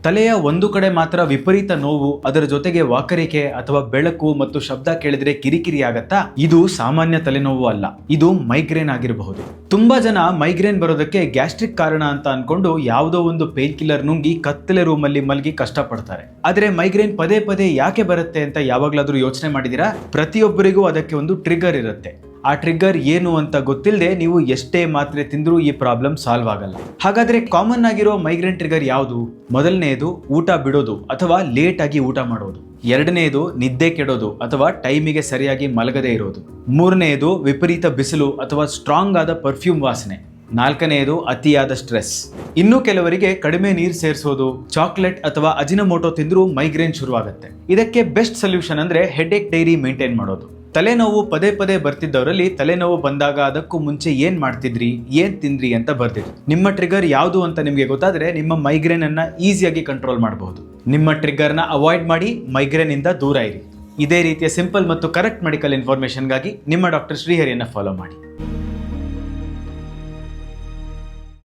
ತಲೆಯ ಒಂದು ಕಡೆ ಮಾತ್ರ ವಿಪರೀತ ನೋವು, ಅದರ ಜೊತೆಗೆ ವಾಕರಿಕೆ ಅಥವಾ ಬೆಳಕು ಮತ್ತು ಶಬ್ದ ಕೇಳಿದ್ರೆ ಕಿರಿಕಿರಿ ಆಗತ್ತಾ? ಇದು ಸಾಮಾನ್ಯ ತಲೆನೋವು ಅಲ್ಲ, ಇದು ಮೈಗ್ರೇನ್ ಆಗಿರಬಹುದು. ತುಂಬಾ ಜನ ಮೈಗ್ರೇನ್ ಬರೋದಕ್ಕೆ ಗ್ಯಾಸ್ಟ್ರಿಕ್ ಕಾರಣ ಅಂತ ಅನ್ಕೊಂಡು ಯಾವುದೋ ಒಂದು ಪೇನ್ ಕಿಲ್ಲರ್ ನುಂಗಿ ಕತ್ತಲೆ ರೂಮಲ್ಲಿ ಮಲಗಿ ಕಷ್ಟಪಡ್ತಾರೆ. ಆದ್ರೆ ಮೈಗ್ರೇನ್ ಪದೇ ಪದೇ ಯಾಕೆ ಬರುತ್ತೆ ಅಂತ ಯಾವಾಗ್ಲಾದ್ರೂ ಯೋಚನೆ ಮಾಡಿದೀರಾ? ಪ್ರತಿಯೊಬ್ಬರಿಗೂ ಅದಕ್ಕೆ ಒಂದು ಟ್ರಿಗರ್ ಇರುತ್ತೆ. ಆ ಟ್ರಿಗರ್ ಏನು ಅಂತ ಗೊತ್ತಿಲ್ಲದೆ ನೀವು ಎಷ್ಟೇ ಮಾತ್ರೆ ತಿಂದ್ರೂ ಈ ಪ್ರಾಬ್ಲಮ್ ಸಾಲ್ವ್ ಆಗಲ್ಲ. ಹಾಗಾದ್ರೆ ಕಾಮನ್ ಆಗಿರೋ ಮೈಗ್ರೇನ್ ಟ್ರಿಗರ್ ಯಾವುದು? ಮೊದಲನೆಯದು ಊಟ ಬಿಡೋದು ಅಥವಾ ಲೇಟ್ ಆಗಿ ಊಟ ಮಾಡೋದು. ಎರಡನೆಯದು ನಿದ್ದೆ ಕೆಡೋದು ಅಥವಾ ಟೈಮಿಗೆ ಸರಿಯಾಗಿ ಮಲಗದೇ ಇರೋದು. ಮೂರನೆಯದು ವಿಪರೀತ ಬಿಸಿಲು ಅಥವಾ ಸ್ಟ್ರಾಂಗ್ ಆದ ಪರ್ಫ್ಯೂಮ್ ವಾಸನೆ. ನಾಲ್ಕನೆಯದು ಅತಿಯಾದ ಸ್ಟ್ರೆಸ್. ಇನ್ನು ಕೆಲವರಿಗೆ ಕಡಿಮೆ ನೀರು ಸೇರಿಸೋದು, ಚಾಕ್ಲೇಟ್ ಅಥವಾ ಅಜಿನಮೋಟೋ ತಿಂದ್ರೂ ಮೈಗ್ರೇನ್ ಶುರುವಾಗುತ್ತೆ. ಇದಕ್ಕೆ ಬೆಸ್ಟ್ ಸೊಲ್ಯೂಷನ್ ಅಂದ್ರೆ ಹೆಡ್ಏಕ್ ಡೈರಿ ಮೇಂಟೈನ್ ಮಾಡೋದು. ತಲೆನೋವು ಪದೇ ಪದೇ ಬರ್ತಿದ್ದವರಲ್ಲಿ ತಲೆನೋವು ಬಂದಾಗ ಅದಕ್ಕೂ ಮುಂಚೆ ಏನ್ ಮಾಡ್ತಿದ್ರಿ, ಏನ್ ತಿಂದ್ರಿ ಅಂತ ಬರ್ದಿರಿ. ನಿಮ್ಮ ಟ್ರಿಗರ್ ಯಾವುದು ಅಂತ ನಿಮಗೆ ಗೊತ್ತಾದ್ರೆ ನಿಮ್ಮ ಮೈಗ್ರೇನ್ ಅನ್ನ ಈಸಿಯಾಗಿ ಕಂಟ್ರೋಲ್ ಮಾಡಬಹುದು. ನಿಮ್ಮ ಟ್ರಿಗರ್ನ ಅವಾಯ್ಡ್ ಮಾಡಿ ಮೈಗ್ರೇನ್ ಇಂದ ದೂರ ಇರಿ. ಇದೇ ರೀತಿಯ ಸಿಂಪಲ್ ಮತ್ತು ಕರೆಕ್ಟ್ ಮೆಡಿಕಲ್ ಇನ್ಫಾರ್ಮೇಷನ್ಗಾಗಿ ನಿಮ್ಮ ಡಾಕ್ಟರ್ ಶ್ರೀಹರಿಯನ್ನ ಫಾಲೋ ಮಾಡಿ.